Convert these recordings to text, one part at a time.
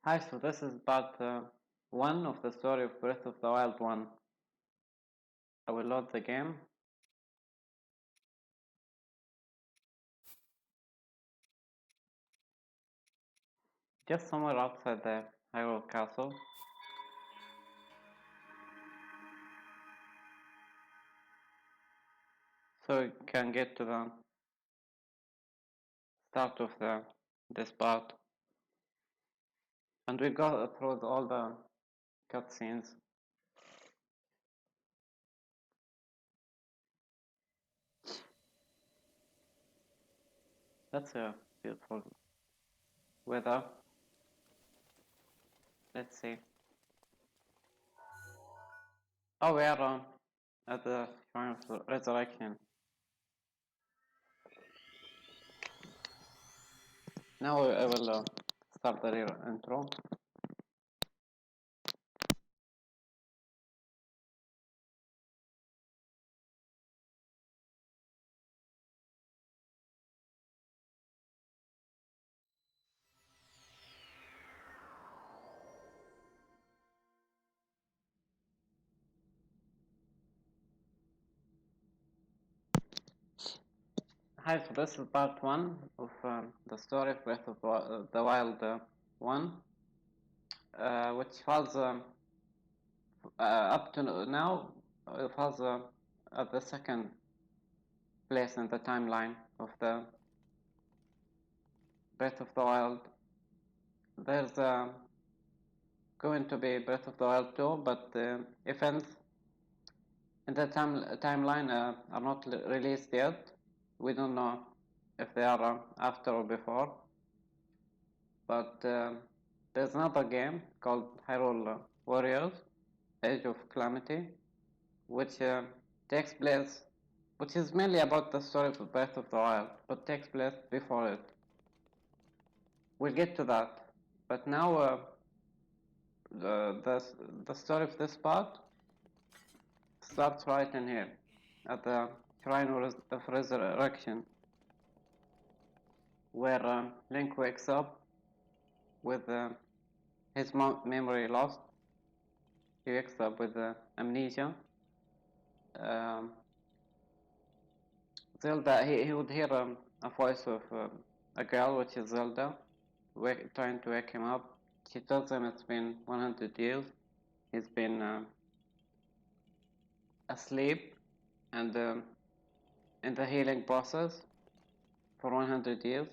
Hi, so this is part 1 of the story of Breath of the Wild 1. I will load the game. Just somewhere outside the Hyrule Castle. So we can get to the start of this part. And we go through all the cutscenes. That's a beautiful weather. Let's see. Oh, we are at the Shrine of Resurrection. Now I will start the real intro. Hi, so this is part 1 of the story of Breath of the Wild 1, which was up to now it was at the second place in the timeline of the Breath of the Wild. There's going to be Breath of the Wild 2, but the events in the timeline are not released yet. We don't know if they are after or before. But there's another game called Hyrule Warriors, Age of Calamity, which takes place, which is mainly about the story of Breath of the Wild, but takes place before it. We'll get to that. But now the story of this part starts right in here, at the Shrine of Resurrection, where Link wakes up with his memory lost. He wakes up with amnesia. Zelda, he would hear a voice of a girl, which is Zelda, trying to wake him up. She tells him it's been 100 years. He's been asleep and in the healing process for 100 years.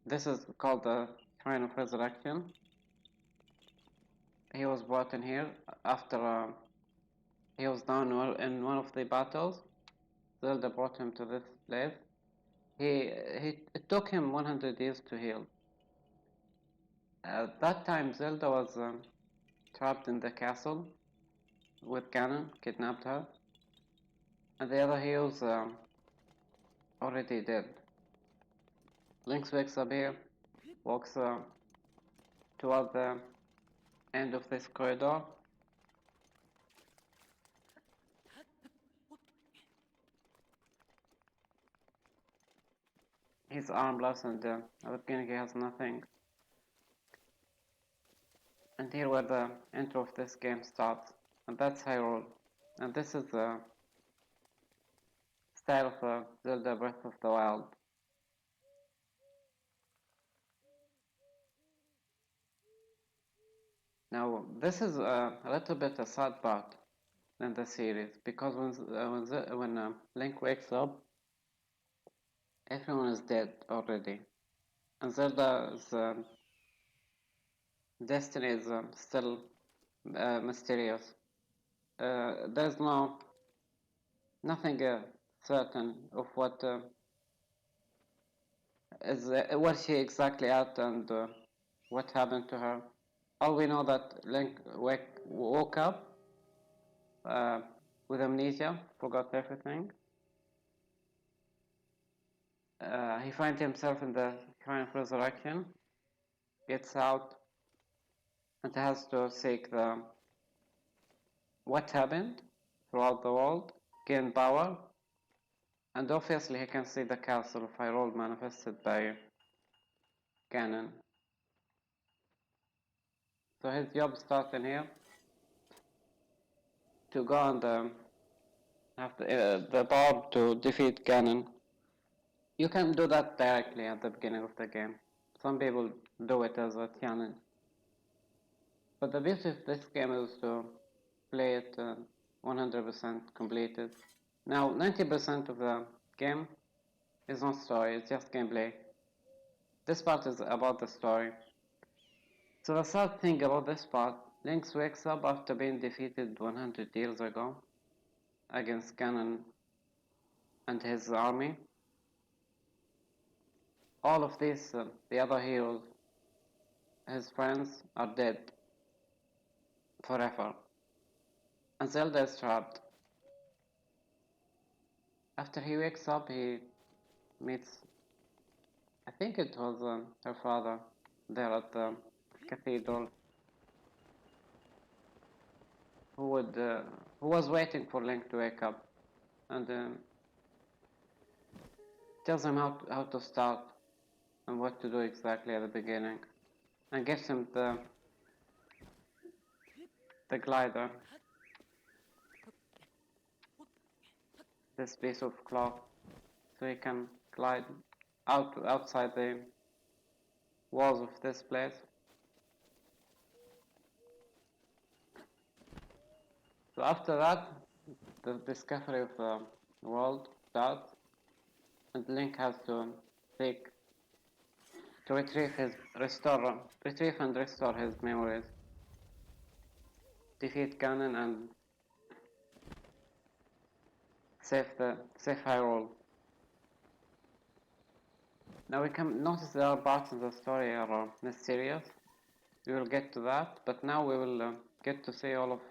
This is called the Shrine of Resurrection. He was brought in here after he was down in one of the battles. Zelda brought him to this place. It took him 100 years to heal. At that time, Zelda was trapped in the castle with Ganon, kidnapped her, and the other heroes already dead. Link wakes up here, walks toward the end of this corridor. He's armless and at the beginning he has nothing. And here where the intro of this game starts, and that's Hyrule. And this is the style of Zelda Breath of the Wild. Now this is a little bit a sad part in the series, because when Link wakes up, everyone is dead already, and Zelda's destiny is still mysterious. There's nothing certain of what is where she exactly at and what happened to her. All we know that Link woke up with amnesia, forgot everything. He finds himself in the Shrine of Resurrection, gets out, and has to seek what happened throughout the world, gain power, and obviously he can see the castle of Hyrule manifested by Ganon. So his job starts in here to go and have the power to defeat Ganon. You can do that directly at the beginning of the game. Some people do it as a challenge. But the beauty of this game is to play it 100% completed. Now 90% of the game is not story, it's just gameplay. This part is about the story. So the sad thing about this part, Link wakes up after being defeated 100 years ago against Ganon and his army. All of these, the other heroes, his friends, are dead forever. And Zelda is trapped. After he wakes up, he meets, I think it was her father, there at the cathedral, who was waiting for Link to wake up, and tells him how to start and what to do exactly at the beginning, and gives him the glider, this piece of cloth, so he can glide outside the walls of this place. So after that, the discovery of the world starts, and Link has to take to retrieve and restore his memories, defeat Ganon, and save Hyrule. Now we can notice there are parts of the story are mysterious. We will get to that, but now we will get to see all of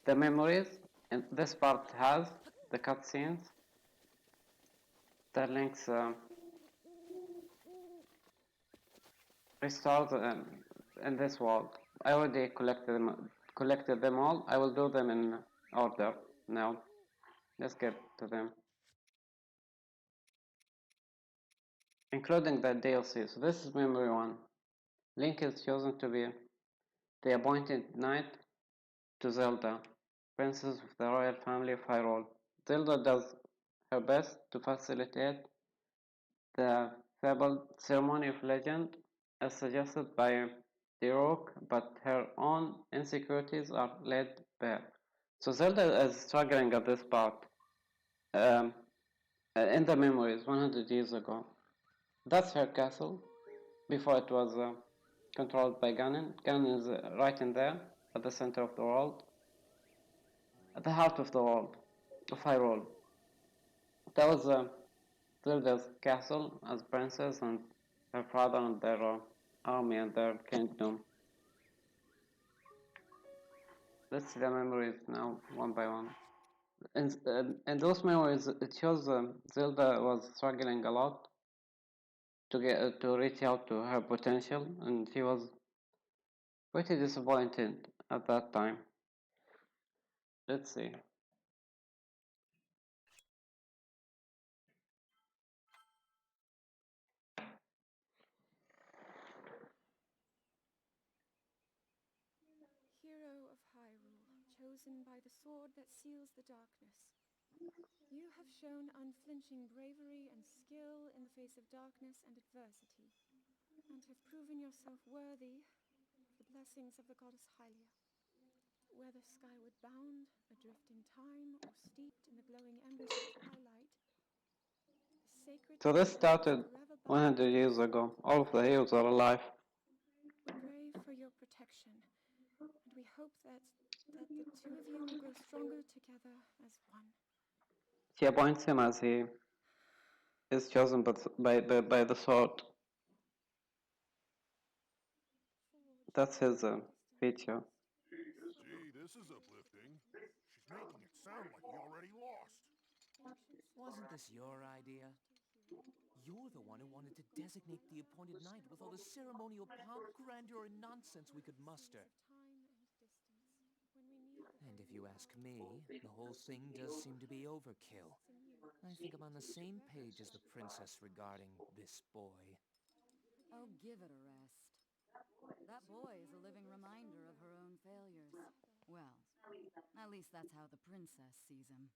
the memories. And this part has the cutscenes that Link's restored in this world. I already collected them all. I will do them in order now. Let's get to them, including the DLC. So this is memory 1. Link is chosen to be the appointed knight to Zelda, princess of the royal family of Hyrule. Zelda does her best to facilitate the fabled ceremony of legend as suggested by Dirok, but her own insecurities are laid bare. So Zelda is struggling at this part um, in the memories 100 years ago. That's her castle before it was controlled by Ganon. Ganon is right in there at the center of the world, at the heart of the world of Hyrule. That was Zelda's castle as princess and her father and their army and their kingdom. Let's see the memories now, one by one. And those memories, it shows Zelda was struggling a lot to get to reach out to her potential, and she was pretty disappointed at that time. Let's see. Hero of Hyrule, chosen by the sword that seals the darkness. You have shown unflinching bravery and skill in the face of darkness and adversity, and have proven yourself worthy of the blessings of the goddess Hylia. Whether skyward bound, adrift in time, or steeped in the glowing embers of twilight, the sacred So this temple will started forever bind 100 us. years ago. All of the heroes are alive. We pray for your protection, and we hope that the two of you will grow stronger together as one. She appoints him as he is chosen by the sword. That's his feature. Gee, this is uplifting. She's making it sound like we already lost. Wasn't this your idea? You're the one who wanted to designate the appointed knight with all the ceremonial pomp, grandeur, and nonsense we could muster. And if you ask me, the whole thing does seem to be overkill. I think I'm on the same page as the princess regarding this boy. Oh, give it a rest. That boy is a living reminder of her own failures. Well, at least that's how the princess sees him.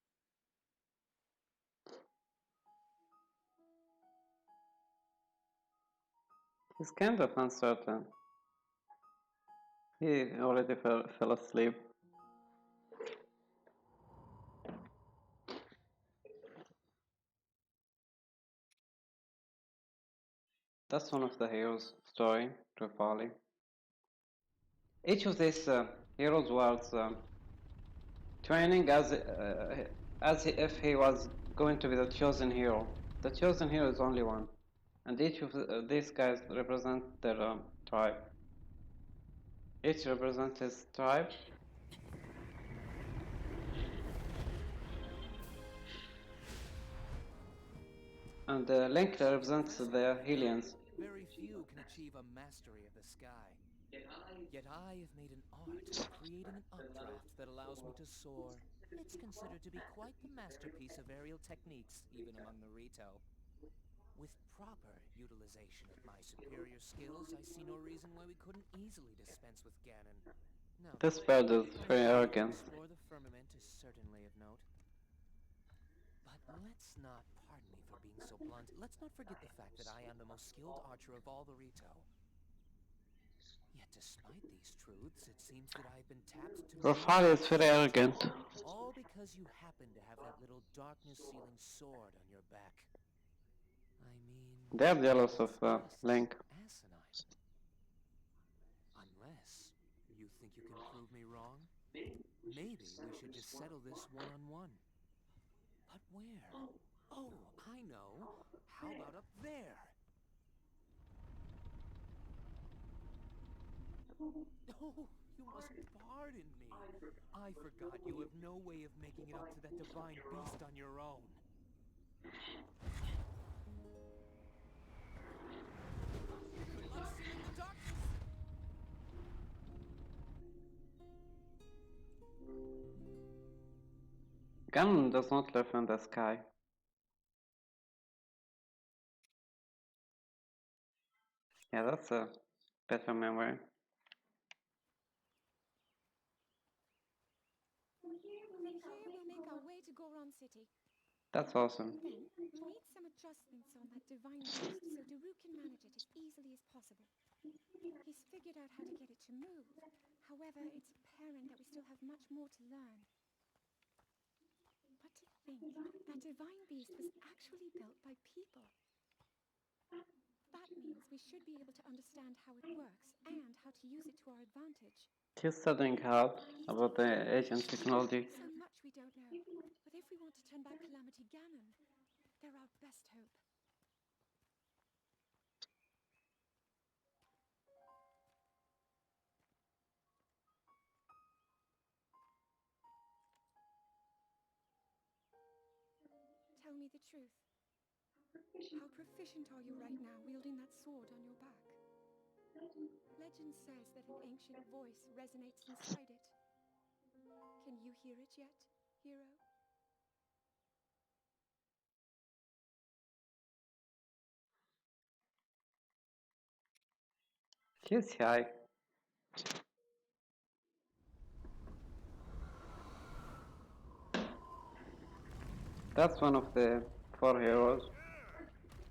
He's kind of uncertain. He already fell asleep. That's one of the heroes' story to follow. Each of these heroes was training as if he was going to be the chosen hero. The chosen hero is only one, and each of these guys represent their tribe. Each represents his tribe. And Link represents the Hellions. Very few can achieve a mastery of the sky. Yet I have made an art of creating an updraft that allows me to soar. It's considered to be quite the masterpiece of aerial techniques, even among the Rito. With proper utilization of my superior skills, I see no reason why we couldn't easily dispense with Ganon. Now, This bird is my very ability to arrogant. explore the firmament is certainly of note. But let's not, pardon me for being so blunt, let's not forget the fact that I am the most skilled archer of all the Rito. Yet despite these truths, it seems that I've been tapped to Rafali is very arrogant. all because you happen to have that little darkness-sealing sword on your back. I mean, They're jealous of it's just Link. asinine. Unless you think you can prove me wrong? Maybe we should just settle this one-on-one. But where? Oh, I know. How about up there? Oh, you must pardon me. I forgot you have no way of making it up to that divine beast on your own. Good luck sealing the darkness! Ganon does not live in the sky. Yeah, that's a better memory. From here, we'll make our way to Goron City. That's awesome. Then, we'll need some adjustments on that divine beast so Daru can manage it as easily as possible. He's figured out how to get it to move. However, it's apparent that we still have much more to learn. But to think, that divine beast was actually built by people. That means we should be able to understand how it works and how to use it to our advantage. He's studying hard about the Asian technology. So much we don't know. But if we want to turn back Calamity Ganon, they're our best hope. Tell me the truth. How proficient are you right now wielding that sword on your back? Legend says that an ancient voice resonates inside it. Can you hear it yet, hero? He's high. That's one of the 4 heroes.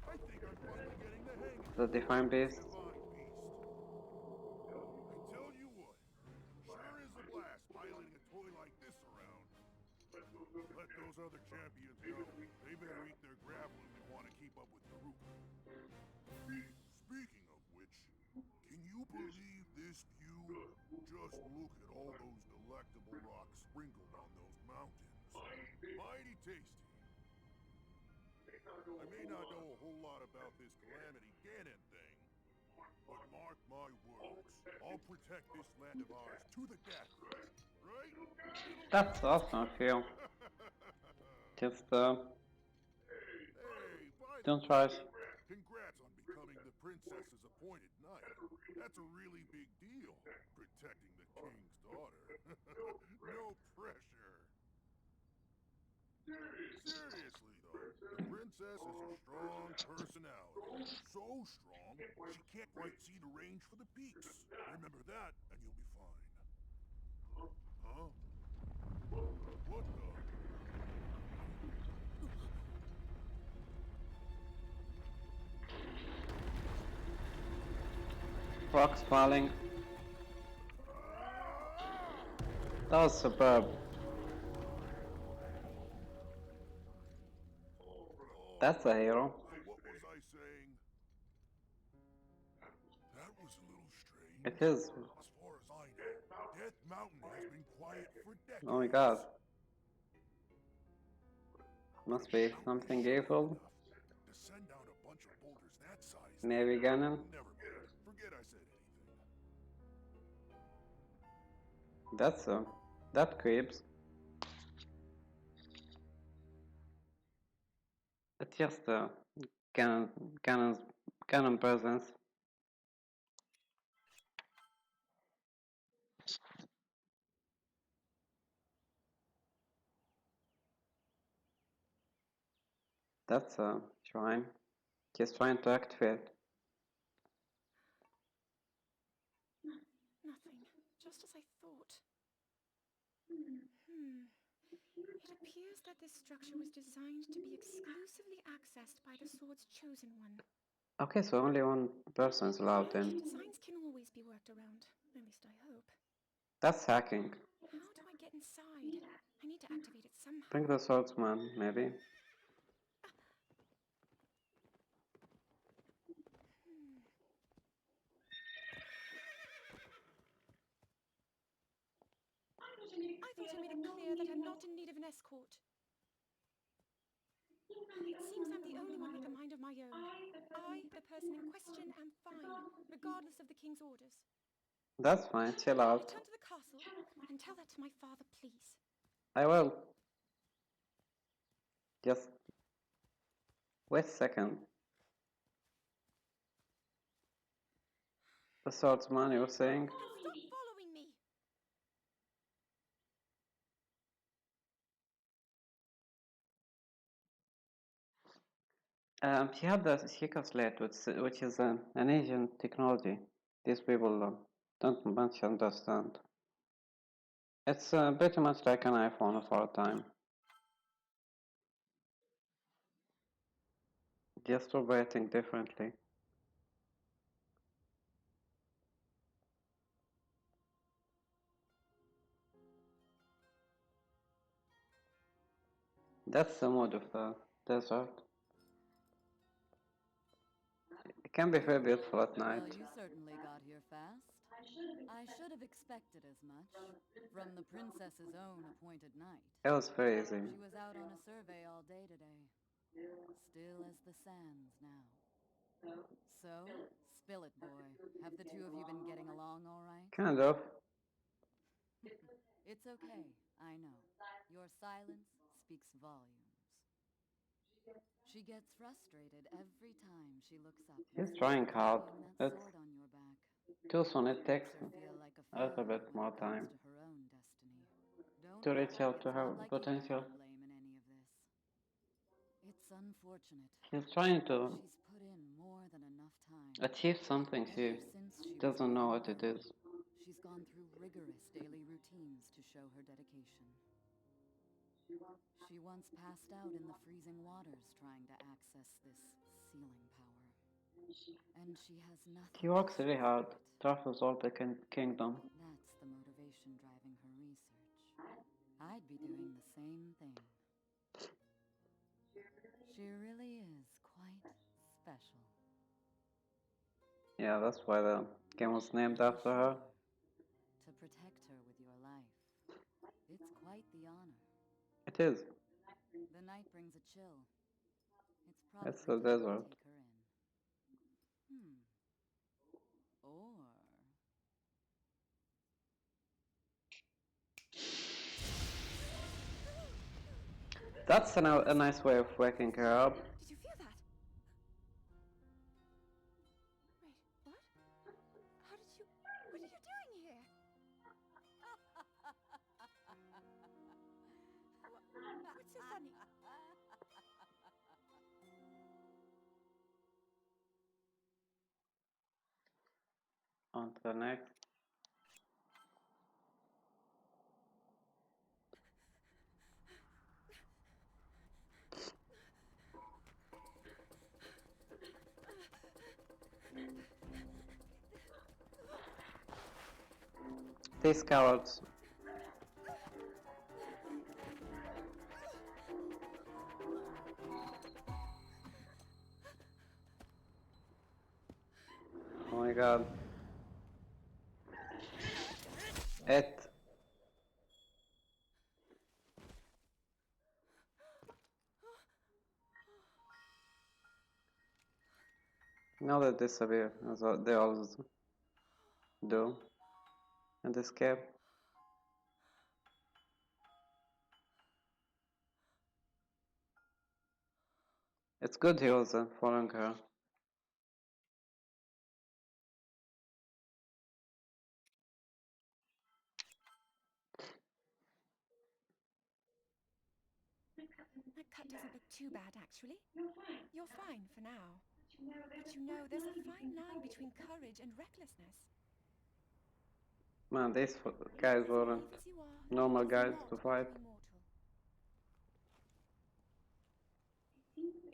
I think I'm finally getting the hang of The Divine Beast. divine beast. I tell you what, sure is a blast piloting a toy like this around. Let those other champions know. They better eat their gravel if they want to keep up with Daru. Speaking of which, can you believe this view? Just look at all those delectable rocks sprinkled on those mountains. Mighty tasty. I may not know a whole lot about this Calamity Ganon thing, but mark my words, I'll protect this land of ours to the death. Right? That's awesome of you. Just Hey, by don't the try. way, congrats on becoming the princess's appointed knight. That's a really big deal, protecting the king's daughter. No pressure. Seriously though, the princess princess is a strong personality. So strong, she can't quite see the range for the peaks. Remember that, and you'll be fine. Huh? What the? Rocks falling. That was superb. That's a hero. What was I saying? That was a little strange. It is. As far as I know, Death Mountain has been quiet for decades. Oh my god. Must be something evil. To send down a bunch of boulders that size. Maybe Ganon. Never mind. Forget I said anything. That's that creeps. It's just Ganon presence. That's a shrine. He's trying to activate. Nothing. Just as I thought. It appears that this structure was designed to be exclusively accessed by the sword's chosen one. Okay, so only one person is allowed in. Designs can always be worked around. At least I hope. That's hacking. How do I get inside? I need to activate it somehow. Bring the swordsman, maybe. I thought I made it clear that I'm not in need of an escort. It seems I'm the only one with a mind of my own. I, the person in question, am fine, regardless of the king's orders. That's fine, chill out. Return to the castle and tell that to my father, please. I will. Just wait a second. The swordsman, you were saying? And stop following me! He had the Shika slate, which is an ancient technology. These people don't much understand. It's pretty much like an iPhone of our time. Just operating differently. That's the mode of the desert. It can be very beautiful at night. Well, you certainly got here fast. I should have expected as much from the princess's own appointed knight. It was very easy. She was out on a survey all day today. Still as the sands now. So, spill it, boy. Have the two of you been getting along all right? Kind of. It's okay, I know. Your silence speaks volumes. She gets frustrated every time she looks up. He's trying hard. That It's sword on your back. too soon. It takes Makes her feel like a a little failure bit when more it comes time to her own destiny. Don't to reach worry, out to it's her not like potential. you're to blame in any of this. It's unfortunate. He's trying to She's put in more than enough time. achieve something she Ever since she was doesn't know born, what it is. she's gone through rigorous daily routines to show her dedication. She once passed out in the freezing waters trying to access this sealing power. And she has nothing. He works really hard. to it. Travels all the kingdom. That's the motivation driving her research. I'd be doing the same thing. She really is quite special. Yeah, that's why the game was named after her. To protect her with your life. It's quite the honor. It is. The night brings a chill. It's probably It's the time to desert. take her in. Or... That's a nice way of waking her up. Did you feel that? Wait, what? How did you... What are you doing here? What's so funny? On to the next. These cowards. Oh my god. It. Now they disappear, as they always do and escape. It's good he was following her. That cut doesn't look too bad, actually. You're fine for now. But you know, there's a fine line between courage and recklessness. Man, these guys As weren't brave as you are, normal it does guys not to make fight. you immortal.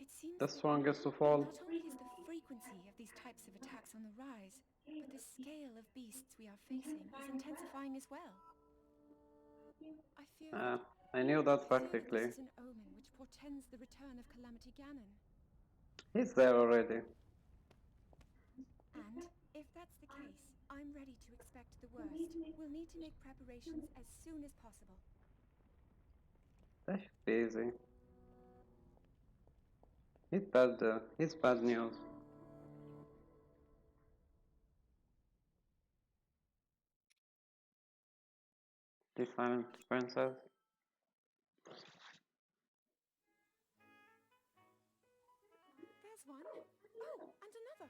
It seems The that strongest to fall. not only is the frequency of these types of attacks on the rise, but the scale of beasts we are facing is intensifying as well. I fear that I knew that this practically. is an omen which portends the return of Calamity Ganon. He's there already. And if that's the case, I'm ready to expect the worst. We'll need to make preparations as soon as possible. That should be easy. He's bad news. The silent princess. There's one. Oh, and another.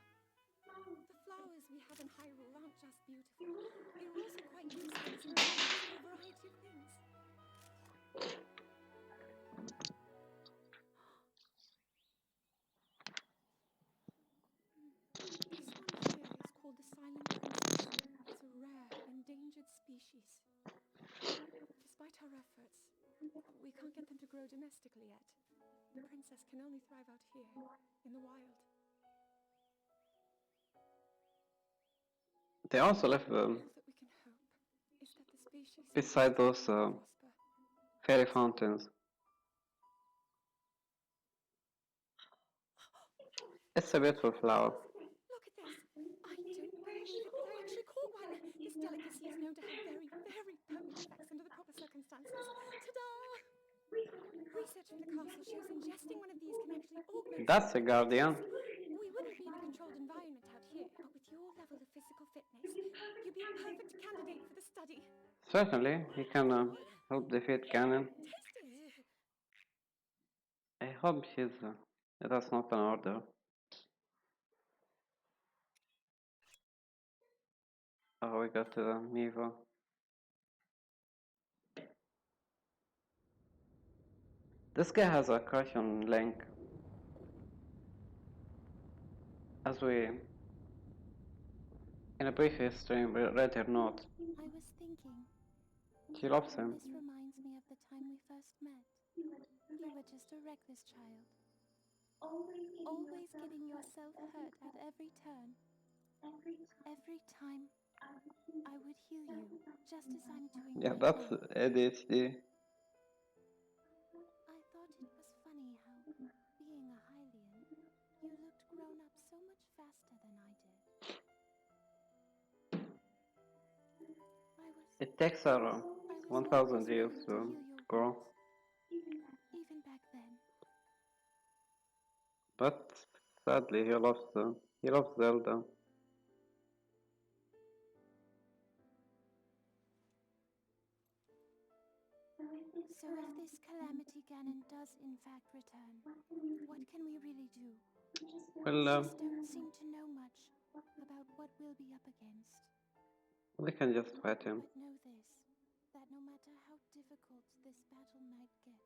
The flowers we have in Hyrule aren't just beautiful. They are also quite useful as embodiments for a variety of things. This one here is called the Silent Princess. It's a rare, endangered species. Despite our efforts, we can't get them to grow domestically yet. The princess can only thrive out here, in the wild. They also left All that we can hope is that the species beside those prosper. fairy fountains. It's a beautiful flower. Look at this! I don't believe it, but I actually caught one! This delicacy is known to have very, very potent effects under the proper circumstances. Ta-da! Research from the castle shows ingesting one of these can actually augment That's a certain guardian. abilities. We wouldn't be in a controlled environment out here, but with your level of physical fitness, you'd be a perfect candidate for the study. Certainly, he can help defeat Ganon. Tasty! I hope that's not an order. Oh, we got to the Mivo. This guy has a crush on Link. As we, in a brief history, we read her note. I was thinking. She loves him. This reminds me of the time we first met. You were just a reckless child. Always getting yourself hurt at every turn. Every time I would heal you, just as I'm doing Yeah, right that's now. ADHD. I thought it was funny how, being a Hylian, you looked grown up so much faster than I did. It takes her I was 1,000 always years willing to heal your grow. wounds, even back then. But sadly, he loves Zelda. So if this Calamity Ganon does in fact return, what can we really do? Well, We just don't seem to know much about what we'll be up against. we can just fight him. But know this, that no matter how difficult this battle might get,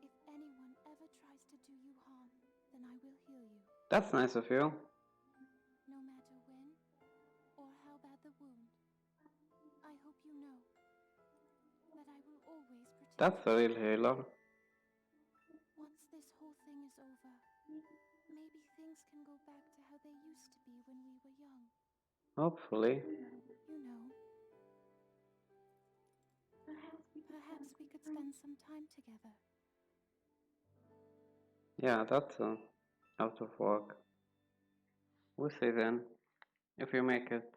if anyone ever tries to do you harm, then I will heal you. That's nice of you. No That's a real healer. Once this whole thing is over, maybe things can go back to how they used to be when we were young. Hopefully. You know. Perhaps we could spend some time together. Yeah, that's out of work. We'll see then, if you make it.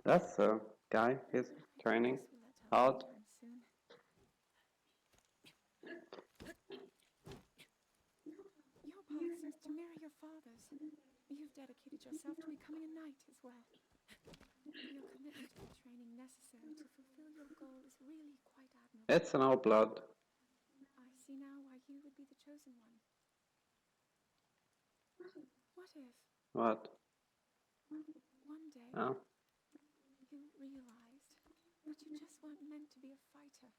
That's a guy, he's training hard. Soon. Your path seems to mirror your father's. You've dedicated yourself to becoming a knight as well. Your commitment to the training necessary to fulfill your goal is really quite admirable. It's in our blood. I see now why you would be the chosen one. What if? What? One day, Oh. you realized that you just weren't meant to be a fighter.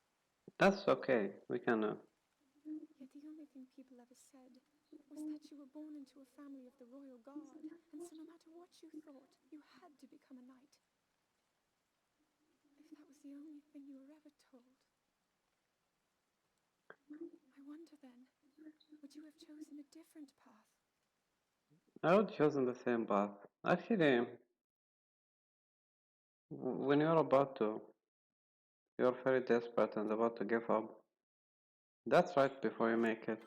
That's okay, we can... Yet the only thing people ever said was that you were born into a family of the royal guard, and so no matter what you thought, you had to become a knight. If that was the only thing you were ever told. I wonder then, would you have chosen a different path? I would chosen the same path. Actually, when you're about to... You're very desperate and about to give up. That's right before you make it.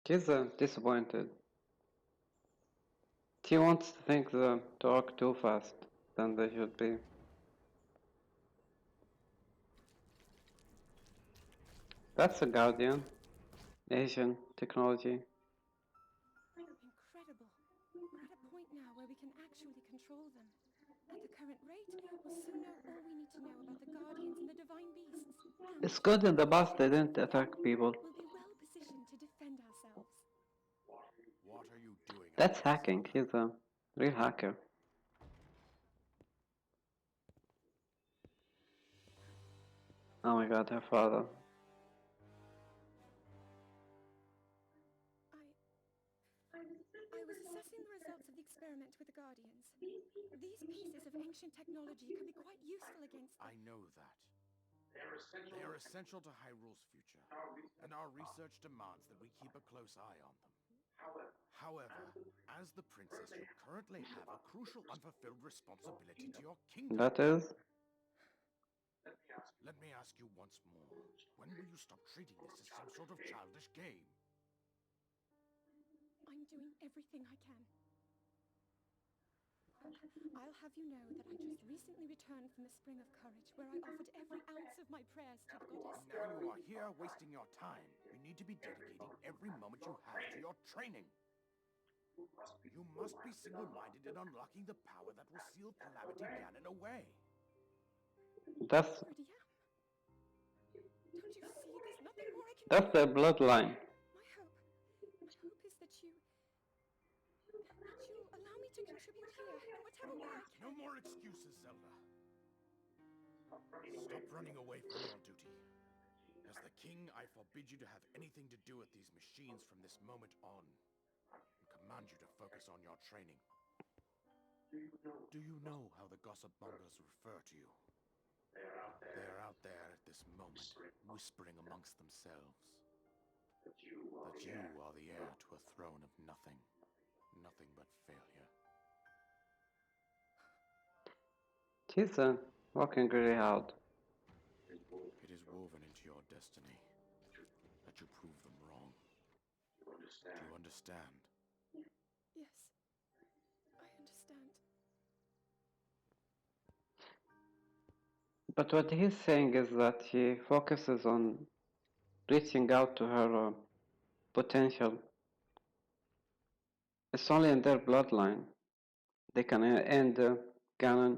He's disappointed. He wants things to work too fast than they should be. That's a Guardian. Asian technology. Incredible. We're at a point now where we can actually control them. At the current rate, we'll soon know all we need to know about the Guardians and the Divine Beasts. And It's good in the past they didn't attack people. we'll be well positioned to defend ourselves. What are you doing? That's hacking. He's a real hacker. Oh my god, her father. I was assessing the results of the experiment with the Guardians. These pieces of ancient technology could be quite useful against them. I know that. They are essential to Hyrule's future, and our research demands that we keep a close eye on them. However, as the princess, you currently have a crucial unfulfilled responsibility to your kingdom. That is? Let me ask you once more. When will you stop treating this as some sort of childish game? I'm doing everything I can. I'll have you know that I just recently returned from the Spring of Courage, where I offered every ounce of my prayers to the goddess. Now you are here wasting your time. You need to be dedicating every moment you have to your training. You must be single-minded in unlocking the power that will seal Calamity Ganon away. That's I already am. Don't you see? There's nothing more I can that's do. the bloodline. My hope is that you'll allow me to contribute here in whatever way I can. No more excuses, Zelda. Stop running away from your duty. As the king, I forbid you to have anything to do with these machines from this moment on, and command you to focus on your training. Do you know how the gossip mongers refer to you? They are out there at this moment, whispering amongst themselves that you are the heir to a throne of nothing. Nothing but failure. He's working really hard. It is woven into your destiny that you prove them wrong. Do you understand? Yes, I understand. But what he's saying is that he focuses on reaching out to her potential. It's only in their bloodline they can end Ganon.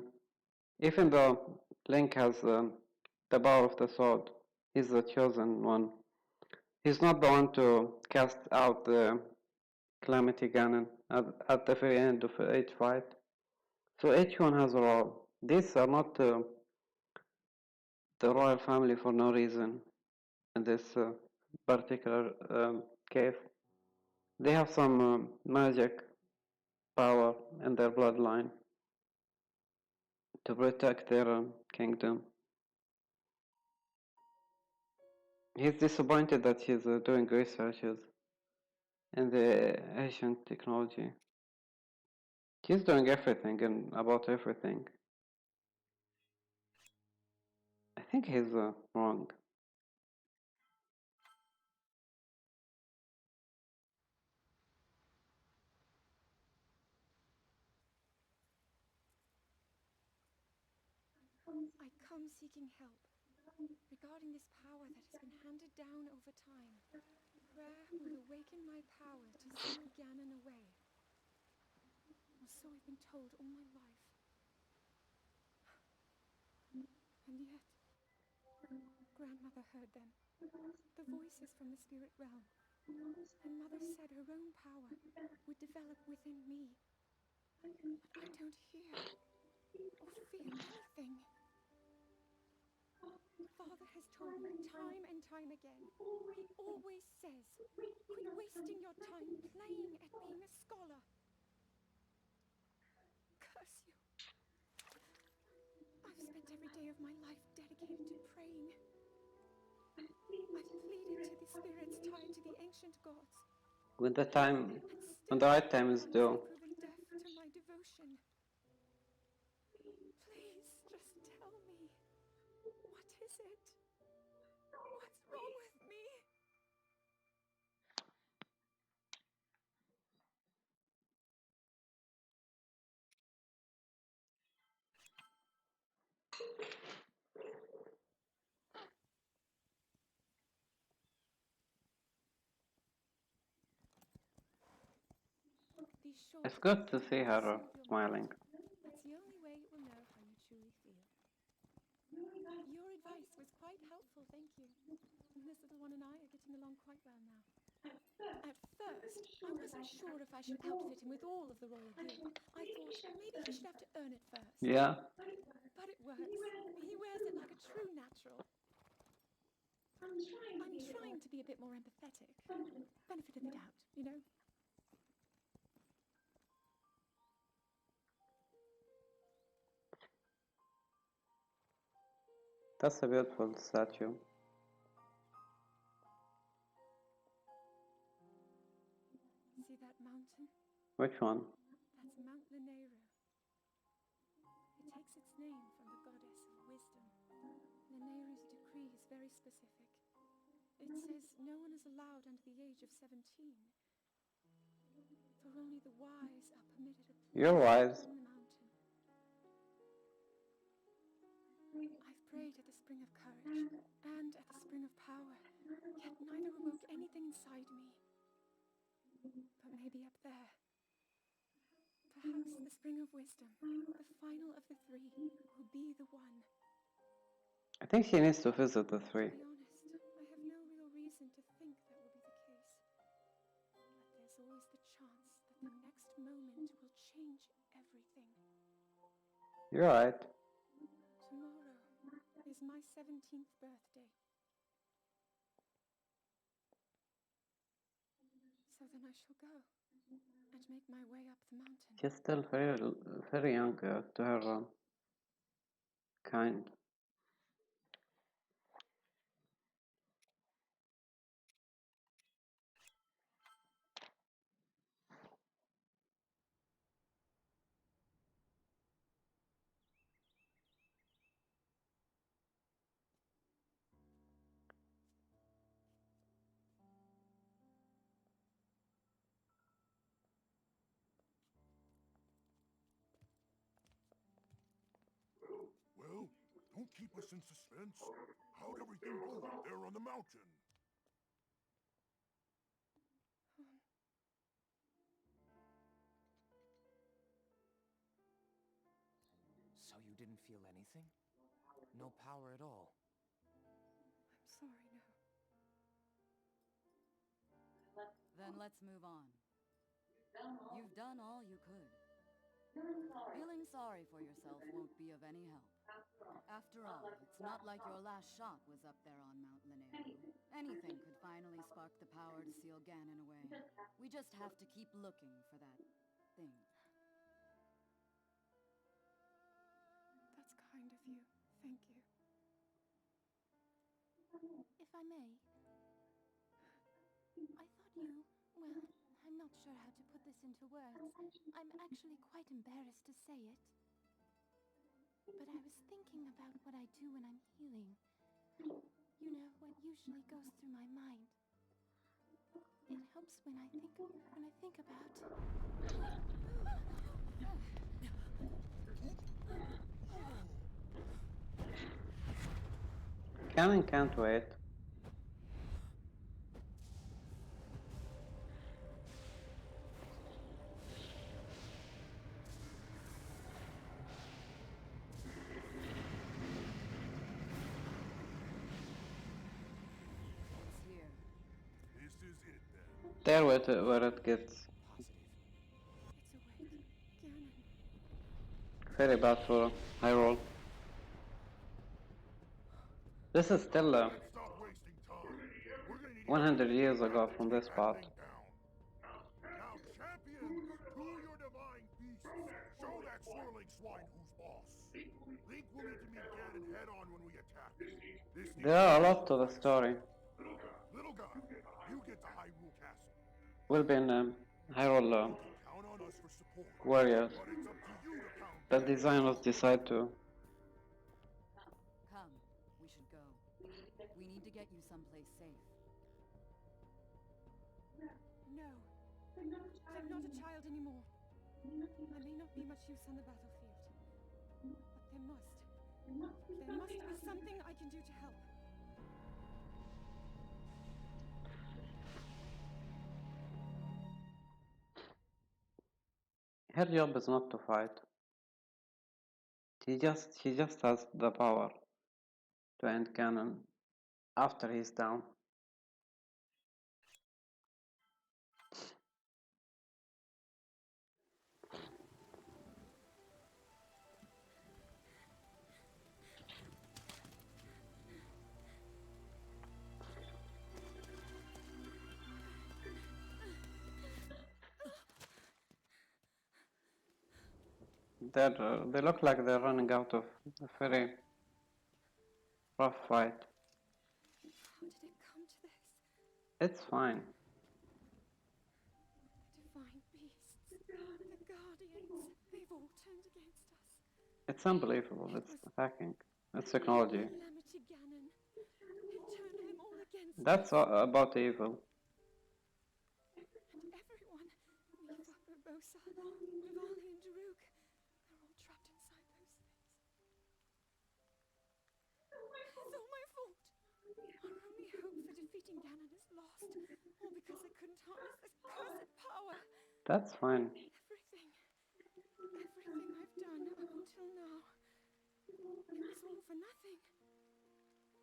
Even though Link has the power of the sword, he's the chosen one. He's not the one to cast out the Calamity Ganon at the very end of each fight. So each one has a role. These are not the royal family for no reason in this particular cave. They have some magic power in their bloodline to protect their kingdom. He's disappointed that he's doing researches in the ancient technology. He's doing everything and about everything. I think he's wrong. I come seeking help regarding this power that has been handed down over time. Prayer would awaken my power to seal Ganon away. Or so I've been told all my life. And yet, Grandmother heard them. The voices from the spirit realm. And Mother said her own power would develop within me. But I don't hear or feel anything. Father has told me time and time again. He always says, quit wasting your time playing at being a scholar. Curse you. I've spent every day of my life dedicated to praying. I've pleaded to the spirits tied to the ancient gods. When the time, And still when the right time is due. have proven deaf to my devotion. Please, just tell me. What is it? What's wrong with me? These short It's good to see her soothe your smiling. mind. That's the only way it will know how you truly feel. Your advice was quite helpful, thank you. And this little one and I are getting along quite well now. At first, I wasn't sure if I should outfit him with all of the royal gear. I thought maybe he should have to earn it first. Yeah. But it works. He wears it like a true natural. I'm trying to be a bit more empathetic. Benefit of the doubt, you know? That's a beautiful statue. See that mountain? Which one? That's Mount Lanayru. It takes its name from the goddess of wisdom. Lanayru's decree is very specific. It says no one is allowed under the age of 17. For only the wise are permitted a place You're wise. on the mountain. I've prayed at the spring of courage and at the spring of power, yet neither awoke anything inside me. But maybe up there. Perhaps the spring of wisdom, the final of the three, will be the one. I think she needs to visit the three. To be honest, I have no real reason to think that will be the case. But there's always the chance that the next moment will change everything. You're right. Tomorrow is my 17th birthday. So then I shall go and make my way up the mountain. She's still very young to her kind. Well, don't keep us in suspense. How'd everything go up there on the mountain? So you didn't feel anything? No power at all? I'm sorry, no. Then let's move on. You've done all you could. Feeling sorry for yourself won't be of any help. After all, it's not like your last shot was up there on Mount Linneo. Anything could finally spark the power to seal Ganon away. We just have to keep looking for that thing. That's kind of you. Thank you. If I may, I thought you... Well, I'm not sure how to put this into words. I'm actually quite embarrassed to say it. But I was thinking about what I do when I'm healing. You know, what usually goes through my mind. It helps when I think about... Canon can't wait. It's here. This is it then. There where it gets Positive. It's awake. Ganon. very bad for Hyrule. This is still Let's stop wasting time. We're gonna need 100 years everything ago to from take this that part. thing down. Now, champions, to your divine beasts. Show that swirling swine who's boss. Link will need to meet Ganon head-on when we attack. This needs There are a to be lot to the fast. story. Little guy, you get to Hyrule Castle. Will be in Hyrule You can count on us for support. Warriors. But it's up to you to pound The Ganon. designers decide to. Come, we should go. We need to get you someplace safe. No. I'm not a child anymore. I may not be much use on the battlefield. But there must be something I can do to help. Her job is not to fight. She just has the power to end Ganon after he's down. They look like they're running out of a very rough fight. How did it come to this? It's fine. The divine beasts, the guardians, they've all turned against us. It's unbelievable. It's attacking. It's technology. Calamity Ganon. It turned them all against That's us. about evil. And everyone, Mifa, Urbosa, Rivali and Daruk, they're all trapped inside those things. It's all my fault. Our only hope for defeating Ganon is lost. All because I couldn't harness this cursed power. That's fine. Everything I've done up until now, it was all for nothing.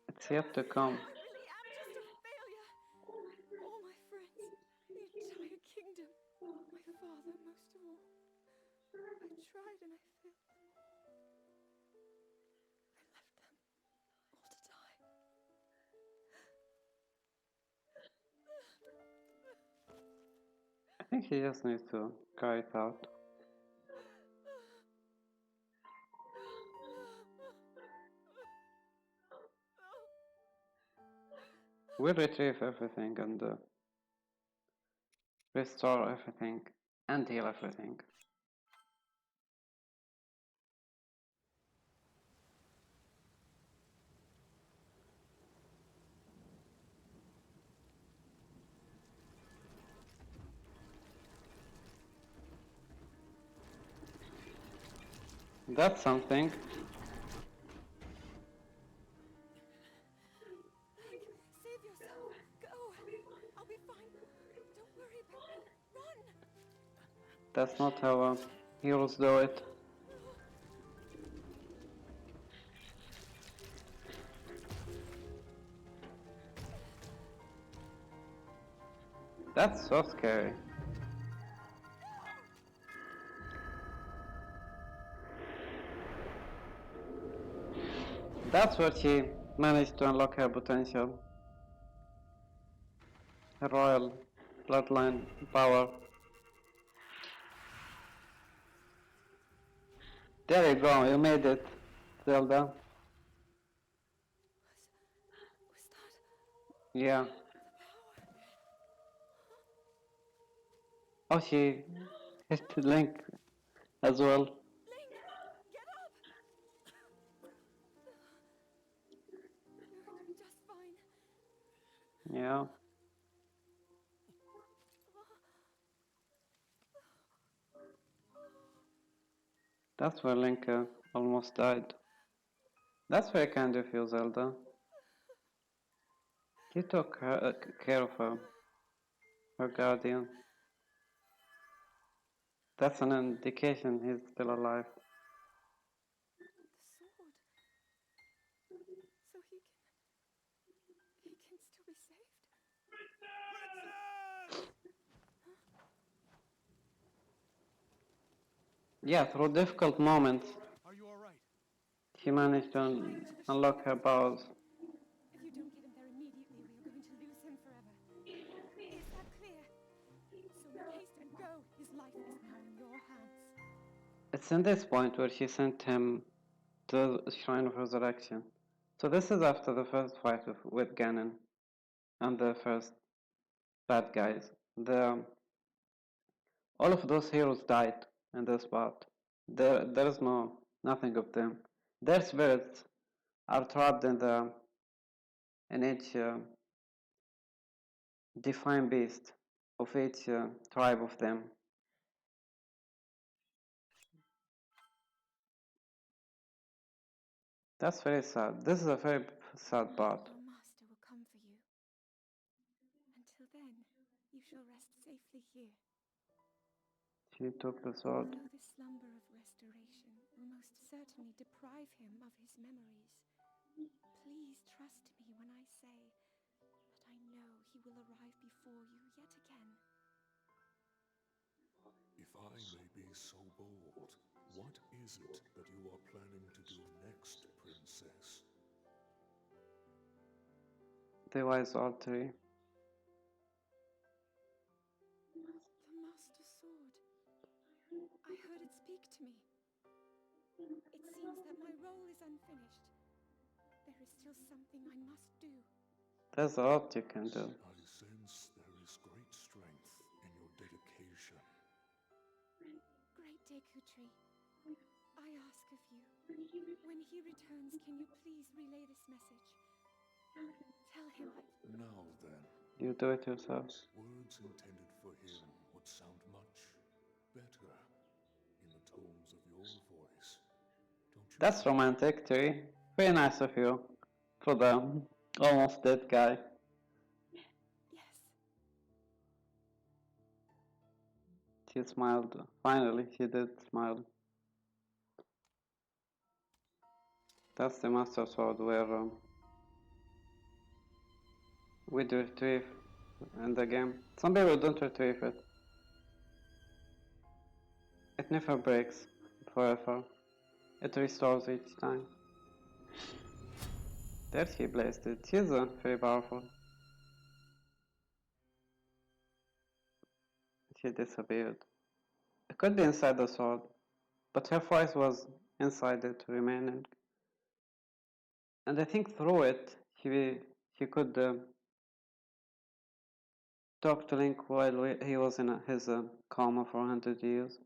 It's yet to come. I really am just a failure. All my friends, the entire kingdom, my father most of all. I tried and I failed them all. I left them all to die. I think he just needs to cry it out. We'll retrieve everything and restore everything and heal everything. That's something. Save yourself. Go. I'll be fine. Don't worry about me. Run. That's not how heroes do it. That's so scary. That's where she managed to unlock her potential. Her royal bloodline power. There you go, you made it, Zelda. Was that Yeah. the power? Oh, she hit Link as well. Link, get up! You're just fine. Yeah. That's where Link almost died. That's very kind of you, Zelda. You took care of her guardian. That's an indication he's still alive. The sword. So he can still be saved? Princess! Yeah, through difficult moments, Are you alright? she managed to unlock her powers. If you don't get him there immediately, we are going to lose him forever. Is that clear? So make haste and go. His life is now in your hands. It's in this point where she sent him to the Shrine of Resurrection. So this is after the first fight with Ganon and the first bad guys. All of those heroes died in this part. There is nothing of them. Their spirits are trapped in each defined beast of each tribe of them. That's very sad. This is a very sad part. Your master will come for you. Until then, you shall rest safely here. She took the sword. Although the slumber of restoration will most certainly deprive him of his memories, please trust me when I say that I know he will arrive before you yet again. If I may be so bold, what is it that you are planning to do next, Princess? The wise artery. The Master Sword. I heard it speak to me. It seems that my role is unfinished. There is still something I must do. There's a lot you can do. I sense there is great strength in your dedication. Great Dekutri, I ask of you, when he returns, can you please relay this message? Tell him Now then, You do it yourself. words intended for him would sound much better in the tones of your voice. Don't you That's think? romantic, Terry. Very nice of you for the almost dead guy. yes. She smiled. Finally, she did smile. That's the Master Sword where we do retrieve in the game. Some people don't retrieve it. It never breaks forever. It restores each time. There she placed it. She's very powerful. She disappeared. It could be inside the sword, but her voice was inside it remaining. And I think through it, he could talk to Link while he was in his coma for 100 years.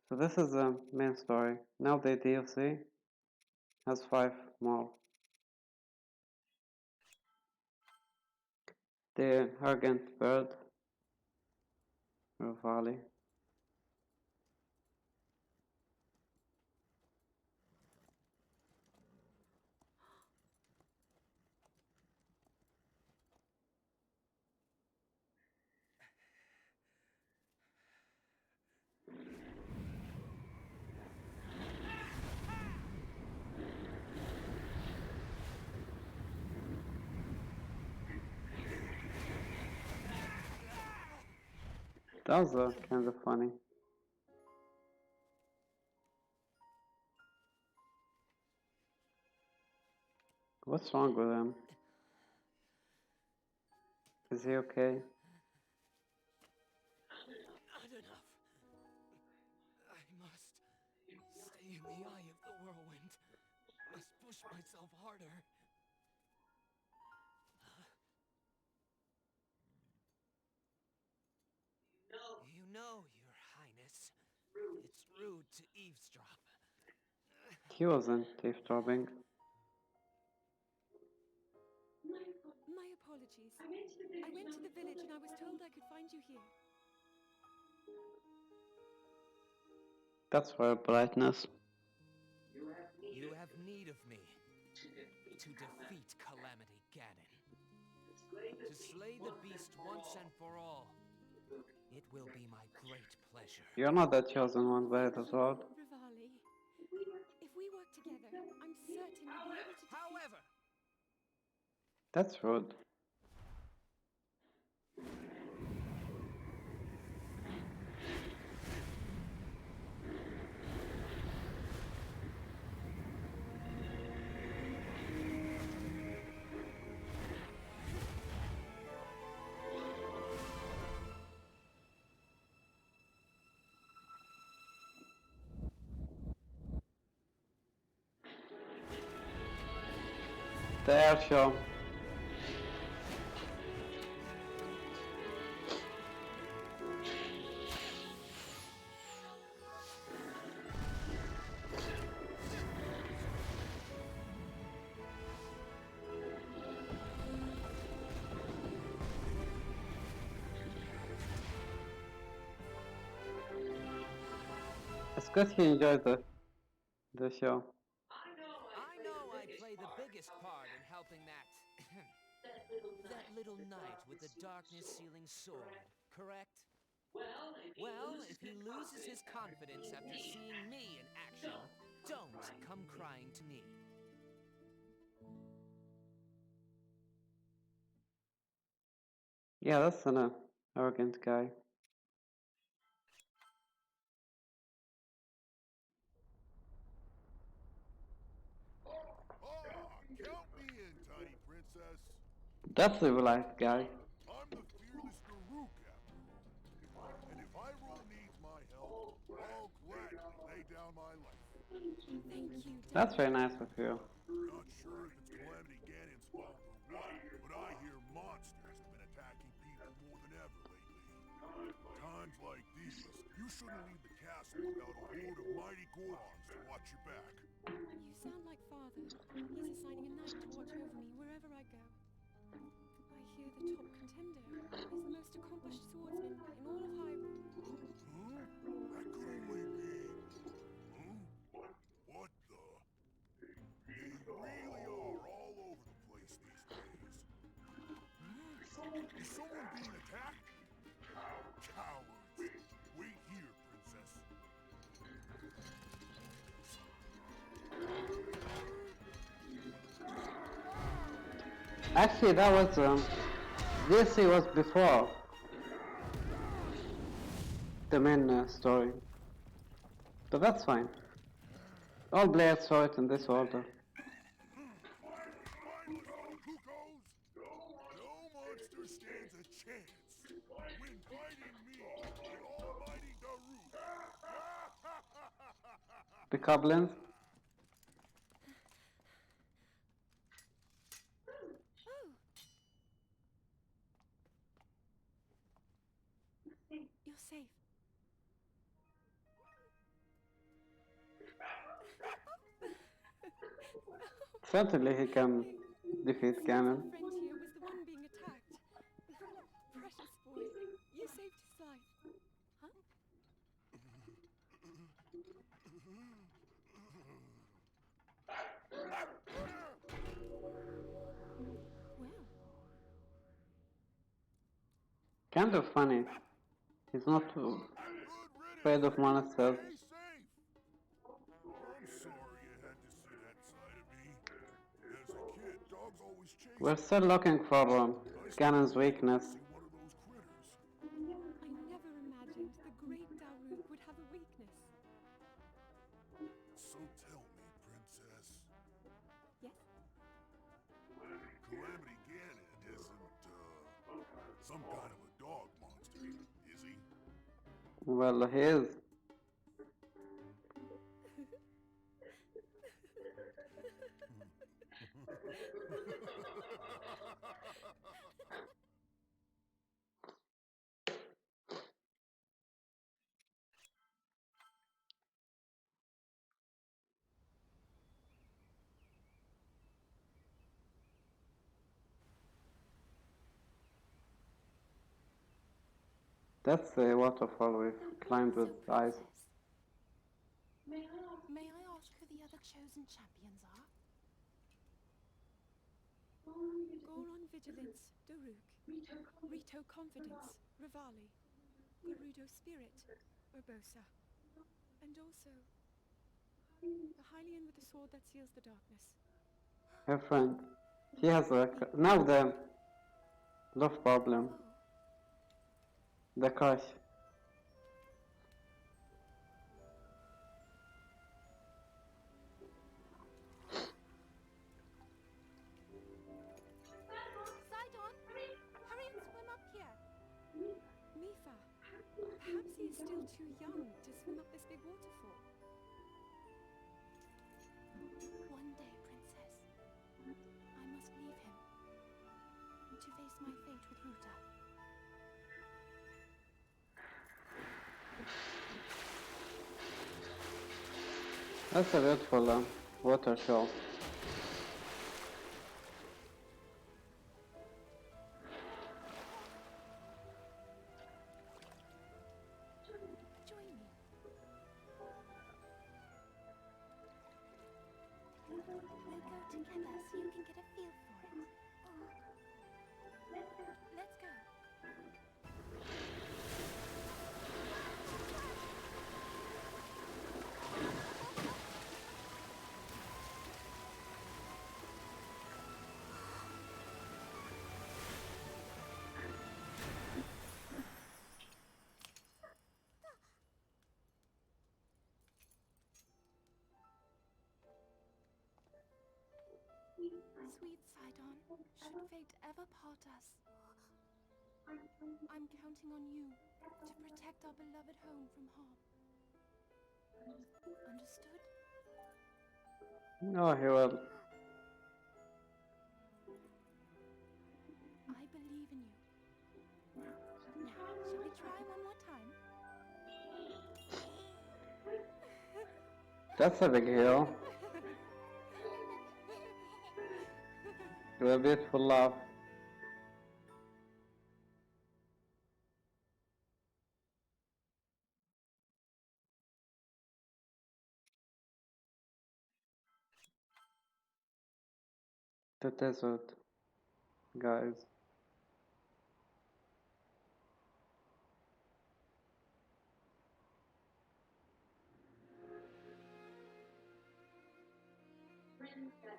So this is the main story. Now the DLC has 5 more. The Argent Bird, Valley. That was kind of funny. What's wrong with him? Is he okay? Not enough. I must stay in the eye of the whirlwind. Must push myself harder. You know, Your Highness, it's rude to eavesdrop. He wasn't eavesdropping. My apologies. I went to the village and I was told I could find you here. That's for politeness. You have need of me to defeat Calamity Ganon. To slay the beast once and for all. It will be my great pleasure. You're not the chosen one by the sword. Rivali. If we work together, I'm certain you'll be able to defeat... However, That's rude. The air show. It's good he enjoyed the show. I know I play the biggest part in helping that... that little knight with the darkness-sealing sword, correct? Well, if he loses his confidence after seeing me in action, don't come crying to me. Yeah, that's an arrogant guy. Count me in, tiny princess. That's a life guy. I'm the fearless Daruk, after all. And if Hyrule needs my help, I'll gladly lay down my life. Thank you, That's Dad. very nice of you. Not sure if it's Calamity Ganon's fault or what, but I hear monsters have been attacking people more than ever lately. Times like these, you shouldn't leave the castle without a horde of mighty Gorons to watch your back. You sound like Father. He's assigning a knight to watch over me wherever I go. I hear the top contender is the most accomplished swordsman in all of Hyrule. Huh? That could only be... Huh? What the... They really are all over the place these days. Is someone being attacked? Cowards! Wait here, princess. Actually, that was this was before the main story, but that's fine. All players saw it in this order. Mindless little cuckoos! No monster stands a chance when fighting me, the almighty Daruk! The goblins. Oh! You're safe. Certainly he can defeat Seems Ganon. our friend here was the one being attacked. Precious boy. You saved his life. Huh? Well, Kind of funny. He's not afraid of monsters. Stay safe! I'm sorry you had to see that side of me. As a kid, dogs always chased We're me. still looking for I Ganon's still weakness. see one of those critters. I never imagined the great Daruk would have a weakness. So tell me, princess, Yes? some kind of a dog monster, is he? Well, he is. That's the waterfall we've climbed with So, eyes. Princess, may I ask who the other chosen champions are? Goron Vigilance, Daruk. Rito Confidence, Rivali. Gerudo Spirit, Urbosa. And also, the Hylian with the sword that seals the darkness. Her friend. He has now the love problem. Oh, The crush. Sidon, hurry and swim up here. Mifa, perhaps he is still too young to swim up this big waterfall. One day, Princess, I must leave him to face my fate with Ruta. That's a beautiful water show. Join me. We'll go together so you can get a feel for it. Let's go. Sweet Sidon, should fate ever part us, I'm counting on you to protect our beloved home from harm. Understood? No, he will. I believe in you. Now, shall we try one more time? That's a big hero. With a beautiful laugh. The desert, guys.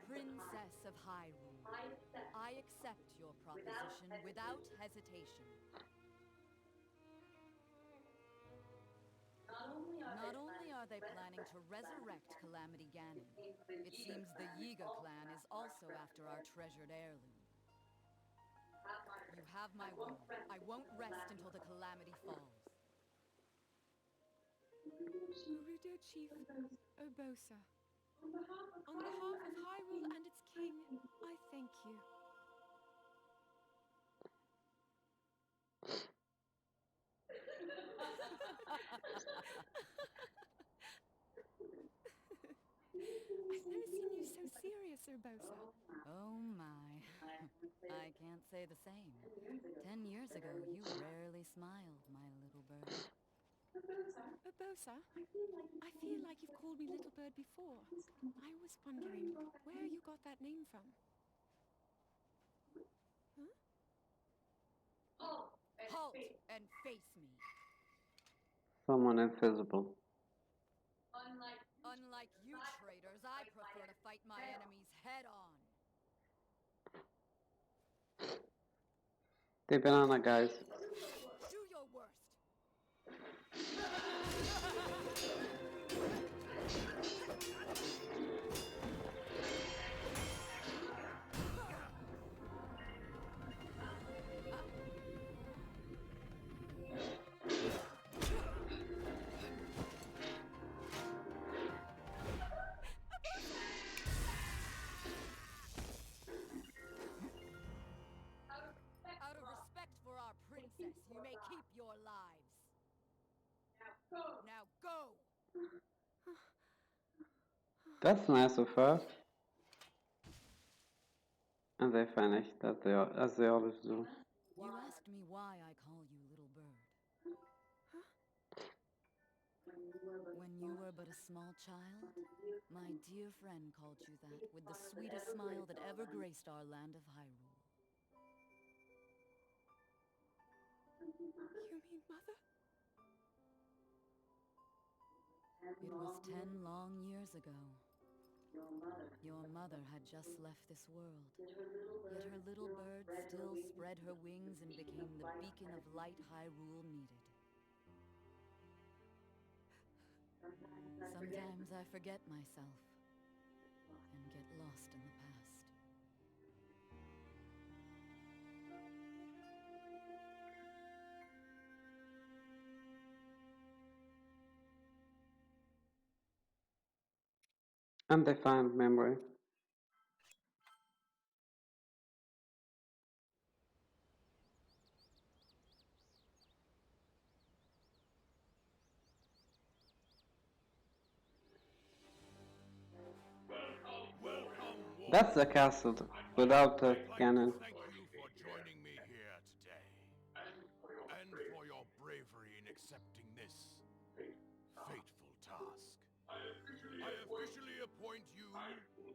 Princess of Hyrule, I accept your proposition without hesitation. Not only are they planning to resurrect Calamity Ganon, it seems the Yiga clan is also after our treasured heirloom. You have my word. I won't rest until the Calamity falls. Gerudo Chief, Urbosa. On behalf of Hyrule and its king, I thank you. I've never seen you so serious, Urbosa. Oh my. I can't say the same. 10 years ago, you rarely smiled, my little bird. Urbosa, I feel like you've called me Little Bird before. I was wondering where you got that name from. Huh? Halt and face me. Someone invisible. Unlike you traitors, I prefer to fight my enemies head on. The banana, guys. Do your worst. That's nice of her. And they finished, as they always do. You asked me why I call you Little Bird. When you were but a small child, my dear friend called you that with the sweetest smile that ever graced our land of Hyrule. You mean Mother? It was 10 long years ago. Your mother had just left this world, yet her little bird still spread her wings and became the beacon of light Hyrule needed. Sometimes I forget myself and get lost in the past. Undefined memory. Welcome, That's the castle without the I'd like cannon. to thank you for joining me here today, and for your bravery in accepting this fateful task. I officially appoint you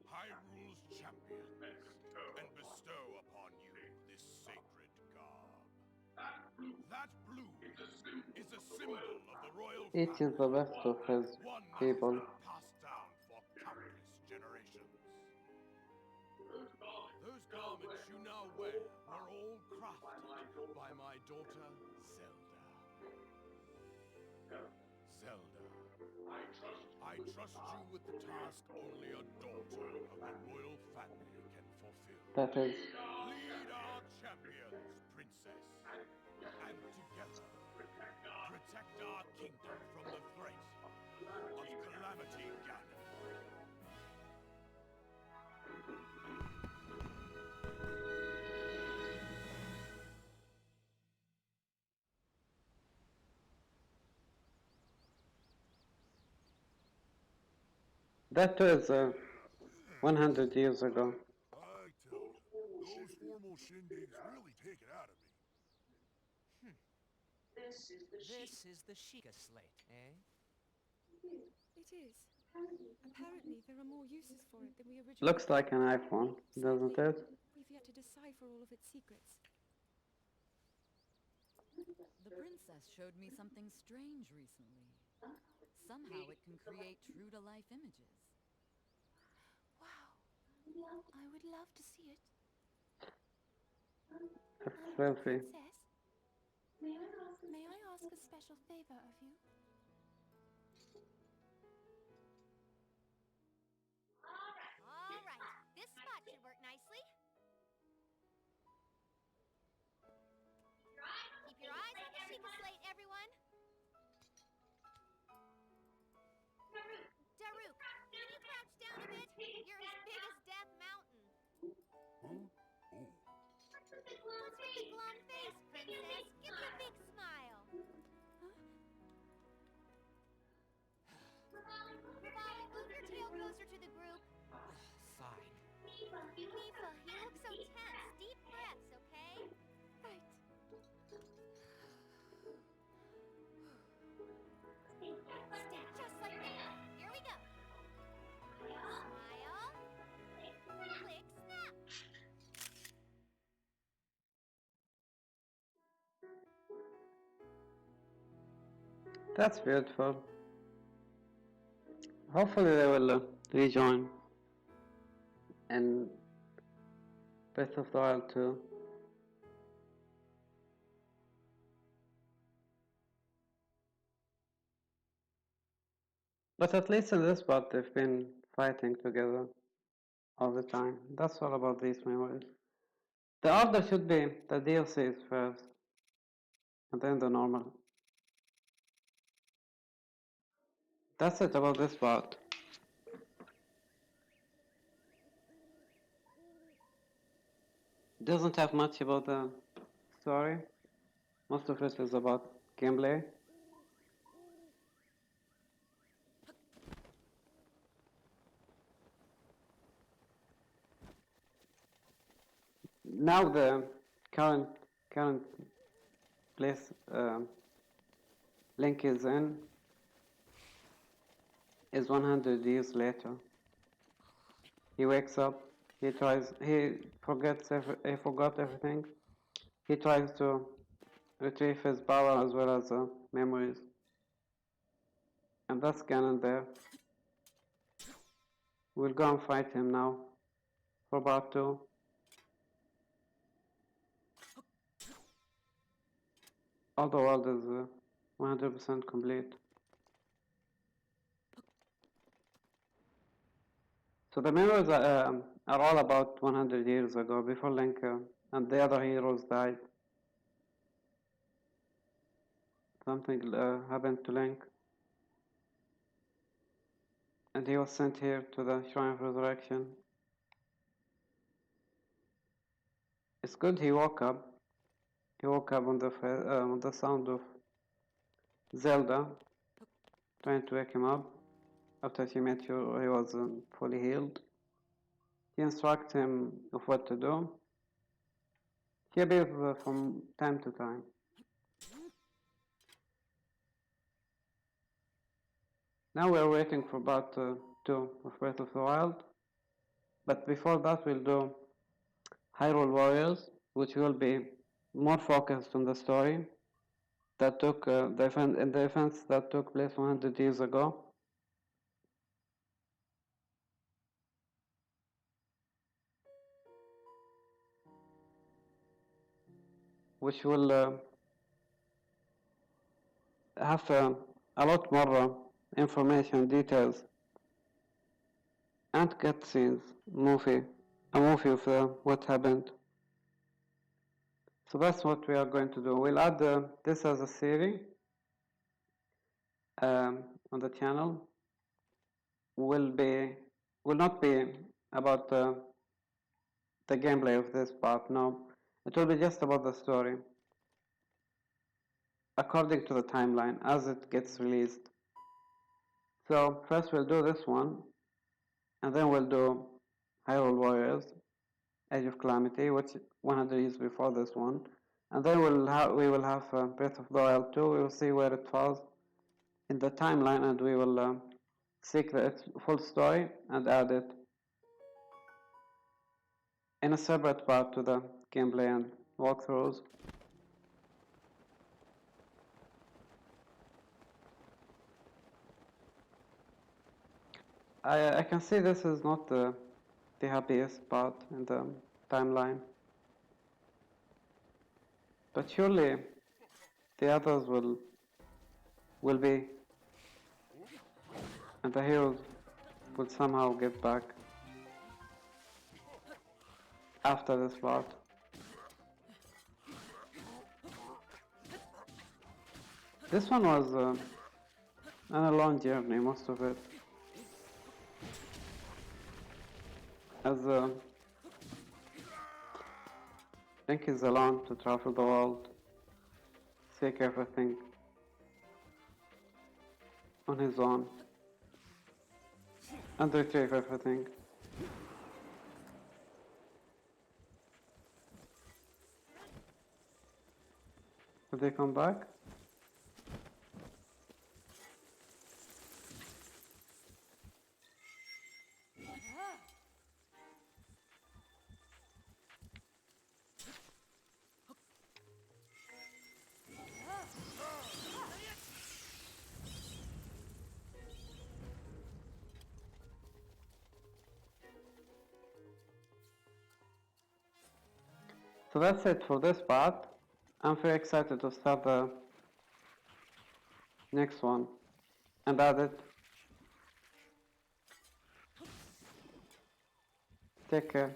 Hyrule's champions, and bestow upon you this sacred garb. That blue is a symbol of the royal Each is the family, best of his one that has people. been passed down for countless generations. Those garments you now wear were all crafted by my daughter, Zelda. Zelda, I trust you with the task only a daughter of the royal family can fulfill. That is. Lead our champions, princess, and together protect our kingdom from the threat of Calamity Ganon. That was 100 years ago. I tell you, those formal shindigs really take it out of me. This is the Sheikah slate, eh? It is. Apparently, there are more uses for it than we originally Looks thought. like an iPhone, doesn't Sadly, it? we've yet to decipher all of its secrets. The princess showed me something strange recently. Somehow it can create true-to-life images. Wow. I would love to see it. A selfie. Princess, may I ask a special favor of you? All right, this spot should work nicely. Keep your eyes on the Sheikah slate, everyone. Daruk, can you crouch down a bit? You're as big as Death Mountain. Huh? Oh. What's with the glum face, princess? Give me a big smile. Revali, move your tail closer to the group. Fine. Mifa, you look so tense. Deep breaths, okay? Right. Stay just like that. Here we go. Smile. Click, snap. That's beautiful. Hopefully they will rejoin in Breath of the Wild 2. But at least in this part they've been fighting together all the time. That's all about these memories. The order should be the DLCs first, and then the normal. That's it about this part. Doesn't have much about the story. Most of it is about gameplay. Now the current place Link is in is 100 years later. He wakes up. He forgot everything. He tries to retrieve his power as well as memories. And that's Ganon there. We'll go and fight him now for part 2. All the world is 100% complete. So the memories are all about 100 years ago, before Link and the other heroes died. Something happened to Link. And he was sent here to the Shrine of Resurrection. It's good he woke up. He woke up on the sound of Zelda trying to wake him up after she made sure he was fully healed. He instructs him of what to do. He appears from time to time. Now we're waiting for part 2 of Breath of the Wild. But before that we'll do Hyrule Warriors, which will be more focused on the story that took the events that took place 100 years ago. Which will have a lot more information, details, and cutscenes, a movie of what happened. So that's what we are going to do. We'll add this as a series on the channel. Will not be about the gameplay of this part. No, it will be just about the story, according to the timeline as it gets released. So first we'll do this one, and then we'll do Hyrule Warriors, Age of Calamity, which 100 years before this one, and then we will have Breath of the Wild 2. We will see where it falls in the timeline, and we will seek its full story and add it in a separate part to the gameplay and walkthroughs. I can see this is not the happiest part in the timeline, but surely the others will be, and the heroes will somehow get back after this part. This one was a long journey, most of it, as Link is alone to travel the world, seek everything on his own, and retrieve everything. Will they come back? So that's it for this part. I'm very excited to start the next one and add it. Take care.